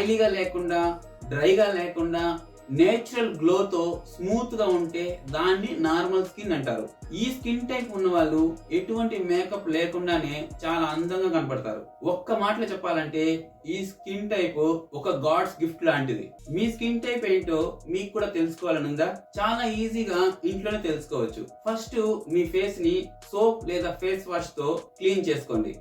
ఆయిలీగా లేకుండా, డ్రైగా లేకుండా నేచురల్ గ్లోతో స్మూత్ గా ఉంటే దాన్ని నార్మల్ స్కిన్ అంటారు. ఈ స్కిన్ టైప్ ఉన్న వాళ్ళు ఎటువంటి మేకప్ లేకుండానే చాలా అందంగా కనపడతారు. ఒక్క మాటలో చెప్పాలంటే ఈ స్కిన్ టైప్ ఒక గాడ్స్ గిఫ్ట్ లాంటిది. మీ స్కిన్ టైప్ ఏంటో మీకు కూడా తెలుసుకోవాలని ఉందా? చాలా ఈజీగా ఇంట్లోనే తెలుసుకోవచ్చు. ఫస్ట్ మీ ఫేస్ ని సోప్ లేదా ఫేస్ వాష్ తో క్లీన్ చేసుకోండి.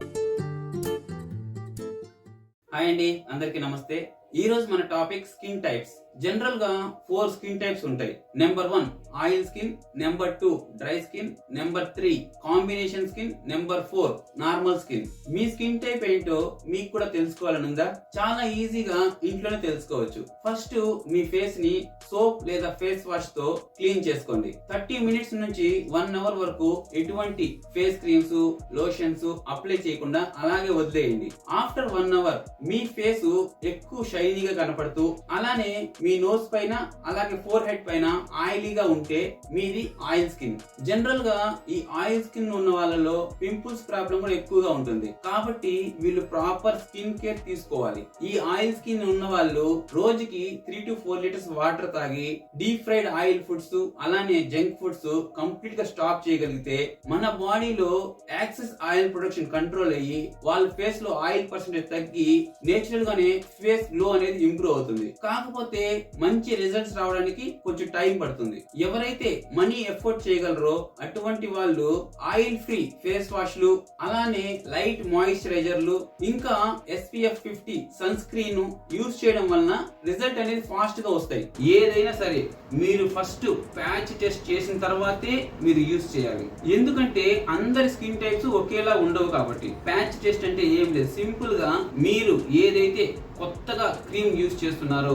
హాయ్ అండి, అందరికీ నమస్తే. ఈ రోజు మన టాపిక్ స్కిన్ టైప్స్. జనరల్ గా 4 స్కిన్ టైప్స్ ఉంటాయి. Number 1 oil skin, number 2 dry skin, number 3 combination skin, number 4 normal skin. మీ స్కిన్ టైప్ ఏంటో మీకు కూడా తెలుసుకోవాలని ఉందా? చాలా ఈజీగా ఇంట్లోనే తెలుసుకోవచ్చు. ఫస్ట్ మీ ఫేస్ ని సోప్ లేదా ఫేస్ వాష్ తో క్లీన్ చేసుకోండి. 30 మినిట్స్ నుంచి 1 అవర్ వరకు ఎటువంటి ఫేస్ క్రీమ్స్, లోషన్స్ అప్లై చేయకుండా అలాగే వదిలేయండి. ఆఫ్టర్ 1 అవర్ మీ ఫేస్ ఎక్కువ షైనీగా కనపడుతూ, అలానే మీ నోస్ పైన అలాగే ఫోర్ హెడ్ పైన ఆయిలీగా ఉంటే మీది ఆయిల్ స్కిన్. జనరల్ గా ఈ ఆయిల్ స్కిన్ ఉన్న వాళ్ళలో పింపుల్స్ ప్రాబ్లం కూడా ఎక్కువగా ఉంటుంది. కాబట్టి వీళ్ళు ప్రాపర్ స్కిన్ కేర్ తీసుకోవాలి. ఈ ఆయిల్ స్కిన్ ఉన్న వాళ్ళు రోజుకి 3 to 4 లీటర్స్ వాటర్ తాగి డీప్ ఫ్రైడ్ ఆయిల్ ఫుడ్స్ అలానే జంక్ ఫుడ్స్ కంప్లీట్ గా స్టాప్ చేయగలిగితే మన బాడీలో యాక్సెస్ ఆయిల్ ప్రొడక్షన్ కంట్రోల్ అయ్యి వాళ్ళ ఫేస్ లో ఆయిల్ పర్సెంటేజ్ తగ్గి నేచురల్ గానే ఫేస్ గ్లో అనేది ఇంప్రూవ్ అవుతుంది. కాకపోతే మంచి రిజల్ట్స్ రావడానికి కొంచెం టైం పడుతుంది. ఎవరైతే మనీ ఎఫోర్డ్ చేయగలరో అటువంటి వాళ్ళు ఆయిల్ ఫ్రీ ఫేస్ వాష్లు, అలానే లైట్ మాయిశ్చరైజర్లు, ఇంకా SPF 50 సన్ స్క్రీన్ యూజ్ చేయడం వలన రిజల్ట్ అనేది ఫాస్ట్ గా వస్తాయి. ఏదైనా సరే మీరు ఫస్ట్ ప్యాచ్ టెస్ట్ చేసిన తర్వాతే మీరు యూజ్ చేయాలి. ఎందుకంటే అందరి స్కిన్ టైప్స్ ఒకేలా ఉండవు కాబట్టి. ప్యాచ్ టెస్ట్ అంటే ఏం లేదు, సింపుల్ గా మీరు ఏదైతే కొత్తగా క్రీమ్ యూజ్ చేస్తున్నారో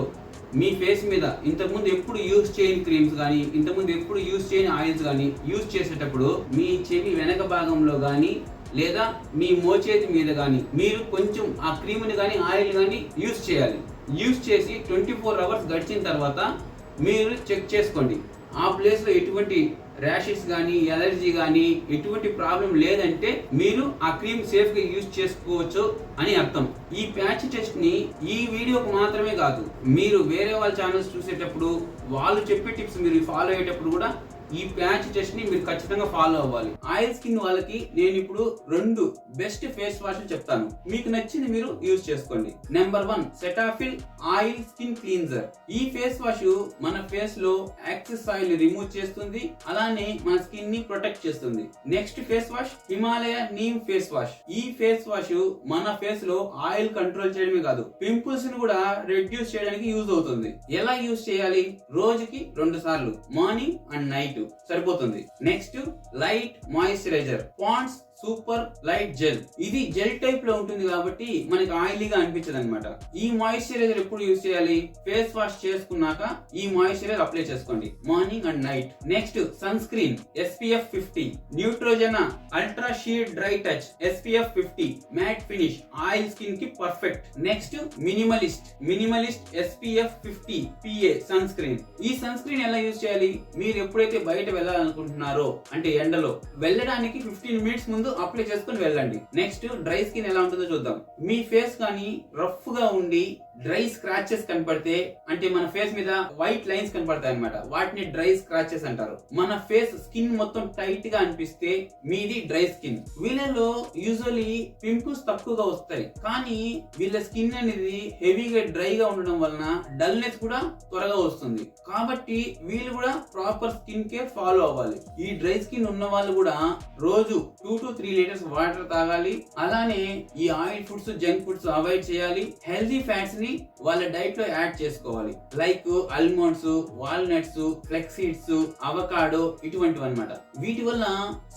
మీ ఫేస్ మీద ఇంతకుముందు ఎప్పుడు యూజ్ చేయని క్రీమ్స్ కానీ, ఇంతకుముందు ఎప్పుడు యూజ్ చేయని ఆయిల్స్ కానీ యూజ్ చేసేటప్పుడు మీ చెవి వెనక భాగంలో కానీ లేదా మీ మోచేతి మీద కానీ మీరు కొంచెం ఆ క్రీమ్ని కానీ ఆయిల్ కానీ యూజ్ చేయాలి. యూజ్ చేసి 24 అవర్స్ గడిచిన తర్వాత మీరు చెక్ చేసుకోండి. ఆ ప్లేస్ లో ఎటువంటి ర్యాషెస్ కానీ, ఎలర్జీ కానీ ఎటువంటి ప్రాబ్లం లేదంటే మీరు ఆ క్రీమ్ సేఫ్ గా యూజ్ చేసుకోవచ్చు అని అర్థం. ఈ ప్యాచ్ టెస్ట్ ని ఈ వీడియోకి మాత్రమే కాదు, మీరు వేరే వాళ్ళ ఛానల్స్ చూసేటప్పుడు వాళ్ళు చెప్పే టిప్స్ మీరు ఫాలో అయ్యేటప్పుడు కూడా ఈ ప్యాచ్ టెస్ట్ ని మీరు ఖచ్చితంగా ఫాలో అవ్వాలి. ఆయిల్ స్కిన్ వాళ్ళకి నేను ఇప్పుడు 2 బెస్ట్ ఫేస్ వాష్ చెప్తాను. మీకు నచ్చింది మీరు యూజ్ చేసుకోండి. Number 1 Cetaphil oil skin cleanser. ఈ ఫేస్ వాష్ మన ఫేస్ లో యాక్సెస్ ఆయిల్ రిమూవ్ చేస్తుంది, అలానే మన స్కిన్ ని ప్రొటెక్ట్ చేస్తుంది. Next face wash Himalaya neem face wash. ఈ ఫేస్ వాష్ మన ఫేస్ లో ఆయిల్ కంట్రోల్ చేయడమే కాదు, పింపుల్స్ ని కూడా రెడ్యూస్ చేయడానికి యూజ్ అవుతుంది. ఎలా యూజ్ చేయాలి? రోజుకి 2 సార్లు, మార్నింగ్ అండ్ నైట్ సరిపోతుంది. Next light moisturiser Pond's super light gel. ఇది జెల్ టైప్ లో ఉంటుంది కాబట్టి మనకి ఆయిలీగా అనిపించదు అనమాట. ఈ మాయిశ్చరైజర్ ఎప్పుడు యూజ్ చేయాలి? ఫేస్ వాష్ చేసుకున్నాక ఈ మాయిశ్చరైజర్ అప్లై చేసుకోండి, morning and night. Next sunscreen SPF 50 Neutrogena ultra sheer dry touch SPF 50 matte finish oil skin కి perfect. Next minimalist SPF 50 PA sunscreen. ఈ సన్ స్క్రీన్ ఎలా use చేయాలి? మీరు ఎప్పుడైతే బయట వెళ్ళాలనుకుంటున్నారో అంటే ఎండలో వెళ్ళడానికి 15 మినిట్స్ ముందు అప్లై చేసుకుని వెళ్ళండి. నెక్స్ట్ డ్రై స్కిన్ ఎలా ఉంటుందో చూద్దాం. మీ ఫేస్ కానీ రఫ్ గా ఉండి డ్రై స్క్రాచెస్ కనపడితే, అంటే మన ఫేస్ మీద వైట్ లైన్స్ కనపడతాయి అన్నమాట, వాటిని డ్రై స్క్రాచెస్ అంటారు. మన ఫేస్ స్కిన్ మొత్తం టైట్ గా అనిపిస్తే మీది డ్రై స్కిన్. వీళ్ళలో యూజువల్లీ పింపుల్స్ తక్కువగా వస్తాయి, కానీ వీళ్ళ స్కిన్ అనేది హెవీగా డ్రై గా ఉండడం వలన డల్నెస్ కూడా త్వరగా వస్తుంది. కాబట్టి వీళ్ళు కూడా ప్రాపర్ స్కిన్ కేర్ ఫాలో అవ్వాలి. ఈ డ్రై స్కిన్ ఉన్న వాళ్ళు కూడా రోజు 2 to 3 లీటర్స్ వాటర్ తాగాలి. అలానే ఈ oil foods, junk foods avoid చేయాలి. హెల్తీ ఫ్యాట్స్ ని వాళ్ళ డైట్ లో యాడ్ చేసుకోవాలి. Like almonds, walnuts, flex seeds, avocado ఇటువంటివి అన్నమాట. వీటి వల్ల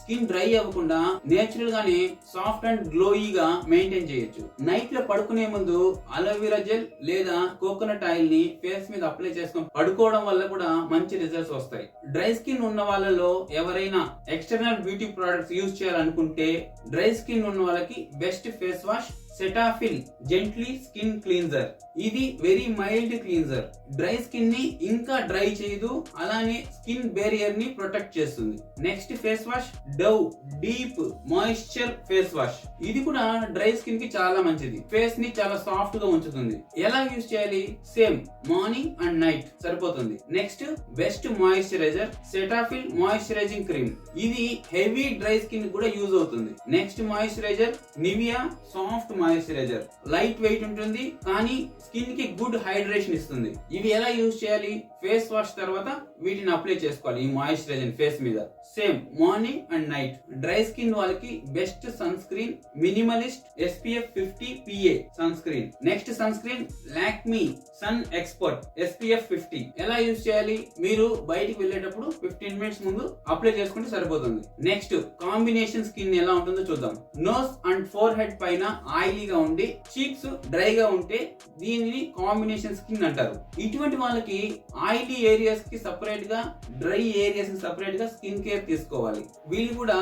స్కిన్ డ్రై అవ్వకుండా నేచురల్ గానే సాఫ్ట్ అండ్ గ్లోయీగా మెయింటైన్ చేయొచ్చు. నైట్ లో పడుకునే ముందు అలోవెరా జెల్ లేదా కోకోనట్ ఆయిల్ ని ఫేస్ మీద అప్లై చేసుకొని పడుకోవడం వల్ల కూడా మంచి రిజల్ట్స్ వస్తాయి. డ్రై స్కిన్ ఉన్న వాళ్ళలో ఎవరైనా ఎక్స్టర్నల్ బ్యూటీ ప్రొడక్ట్స్ యూజ్ చేయాలనుకుంటే డ్రై స్కిన్ ఉన్న వాళ్ళకి best face wash Cetaphil gentle skin cleanser. ఇది very mild cleanser. Dry skin ని ఇంకా డ్రై చేయదు, అలానే స్కిన్ బేరియర్ ని ప్రొటెక్ట్ చేస్తుంది. Next face wash Dove deep moisture face wash. ఇది కూడా డ్రై స్కిన్ కి చాలా మంచిది. ఫేస్ ని చాలా సాఫ్ట్ గా ఉంచుతుంది. ఎలా యూజ్ చేయాలి? సేమ్ మార్నింగ్ అండ్ నైట్ సరిపోతుంది. Next best moisturiser Cetaphil moisturising cream. ఇది హెవీ డ్రై స్కిన్ కూడా యూజ్ అవుతుంది. Next moisturiser Nivea soft moisturiser. Light weight ఉంటుంది కానీ స్కిన్ కి గుడ్ హైడ్రేషన్ ఇస్తుంది. ఇవి ఎలా యూజ్ చేయాలి? ఫేస్ వాష్ తర్వాత వీటిని అప్లై చేసుకోవాలి ఈ మాయిశ్చరైజర్ ఫేస్ మీద. Same morning and night. Dry skin వాళ్ళకి best sunscreen minimalist SPF 50 PA sunscreen. Next sunscreen Lakme sun expert SPF 50. ఎలా యూజ్ చేయాలి? మీరు బయటికి వెళ్ళేటప్పుడు 15 మినిట్స్ ముందు అప్లై చేసుకుంటే సరిపోతుంది. నెక్స్ట్ కాంబినేషన్ స్కిన్ ఎలా ఉంటుందో చూద్దాం. నోస్ అండ్ ఫోర్ హెడ్ పైన ఆయిలీగా ఉండి చీక్స్ డ్రైగా ఉంటే దీనిని కాంబినేషన్ స్కిన్ అంటారు. ఇటువంటి వాళ్ళకి ఆయిలీ ఏరియాస్ కి సపరేట్ గా, డ్రై ఏరియాస్ కి సపరేట్ గా స్కిన్ కేర్ తీసుకోవాలి. వీళ్ళు కూడా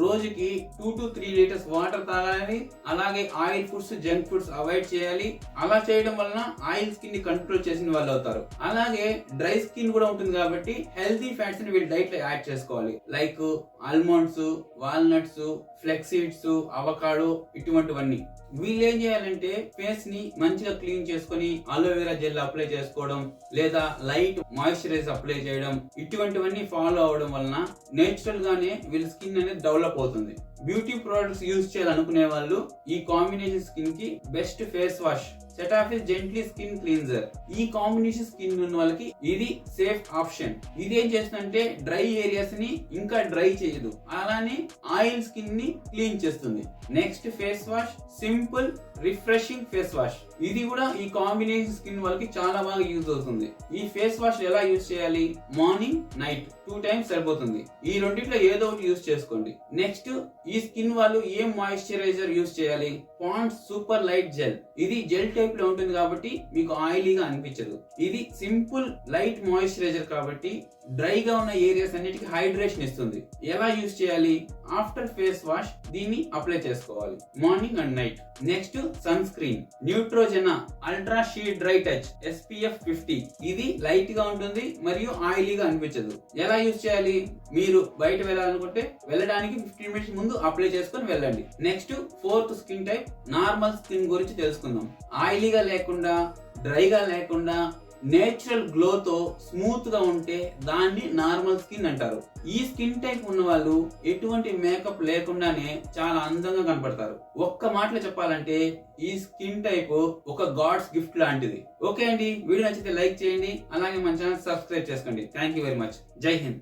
రోజుకి 2 to 3 లీటర్స్ వాటర్ తాగాలి. అలాగే oil foods, junk foods avoid చేయాలి. అలా చేయడం వలన ఆయిల్ స్కిన్ ని కంట్రోల్ చేసిన వాళ్ళు అవుతారు. అలాగే డ్రై స్కిన్ కూడా ఉంటుంది కాబట్టి హెల్తీ ఫ్యాట్స్ ని వీళ్ళు డైట్ లో యాడ్ చేసుకోవాలి. Like almonds, walnuts, flex seeds, avocado, ఇటువంటివన్నీ. వీళ్ళు ఏం చేయాలంటే ఫేస్ ని మంచిగా క్లీన్ చేసుకొని అలోవెరా జెల్ అప్లై చేసుకోవడం, లేదా లైట్ మాయిశ్చరైజర్ అప్లై చేయడం, ఇటువంటివన్నీ ఫాలో అవడం వలన నేచురల్ గానే వీళ్ళ స్కిన్ అనేది డెవలప్ అవుతుంది. బ్యూటీ ప్రొడక్ట్స్ యూజ్ చేయాలనుకునే వాళ్ళు ఈ కాంబినేషన్ స్కిన్ కి best face wash Cetaphil gentle skin cleanser. ఈ కాంబినేషన్ స్కిన్ ఉన్న వాళ్ళకి ఇది సేఫ్ ఆప్షన్. ఇది ఏం చేస్తుందంటే డ్రై ఏరియాస్ ని ఇంకా డ్రై చేయదు, అలానే ఆయిల్ స్కిన్ ని క్లీన్ చేస్తుంది. Next face wash simple refreshing face wash. ఇది కూడా ఈ కాంబినేషన్ స్కిన్ వాళ్ళకి చాలా బాగా యూజ్ అవుతుంది. ఈ ఫేస్ వాష్ ఎలా యూజ్ చేయాలి? మార్నింగ్ నైట్ 2 times సరిపోతుంది. ఈ రెండిట్లో ఏదో ఒకటి యూజ్ చేసుకోండి. నెక్స్ట్ ఈ స్కిన్ వాళ్ళు ఏం మాయిశ్చరైజర్ యూజ్ చేయాలి? Pond's super light gel. ఇది జెల్ టైప్ లో ఉంటుంది కాబట్టి మీకు ఆయిలీగా అనిపించదు. ఇది సింపుల్ లైట్ మాయిశ్చరైజర్ కాబట్టి డ్రైగా ఉన్న ఏరియాస్ అన్నిటికీ హైడ్రేషన్ ఇస్తుంది. ఎలా యూజ్ చేయాలి? ఆఫ్టర్ ఫేస్ వాష్ దీన్ని అప్లై చేసుకోవాలి morning and night. Next sunscreen Neutrogena ultra sheer dry touch SPF 50. ఇది లైట్ గా ఉంటుంది మరియు ఆయిలీగా అనిపించదు. ఎలా యూజ్ చేయాలి? మీరు బయట వెళ్ళాలనుకుంటే వెళ్ళడానికి 15 మినిట్స్ ముందు అప్లై చేసుకొని వెళ్ళండి. Next fourth skin type normal skin గురించి తెలుసుకుందాం. ఆయిలీగా లేకుండా, డ్రైగా లేకుండా, నేచురల్ గ్లో తో స్మూత్ గా ఉంటే దాన్ని నార్మల్ స్కిన్ అంటారు. ఈ స్కిన్ టైప్ ఉన్న వాళ్ళు ఎటువంటి మేకప్ లేకుండానే చాలా అందంగా కనపడతారు. ఒక్క మాటలో చెప్పాలంటే ఈ స్కిన్ టైప్ ఒక గాడ్స్ గిఫ్ట్ లాంటిది. ఓకే అండి, వీడియో నచ్చితే లైక్ చేయండి, అలాగే మన ఛానల్ సబ్స్క్రైబ్ చేసుకోండి. Thank you very much. జై హింద్.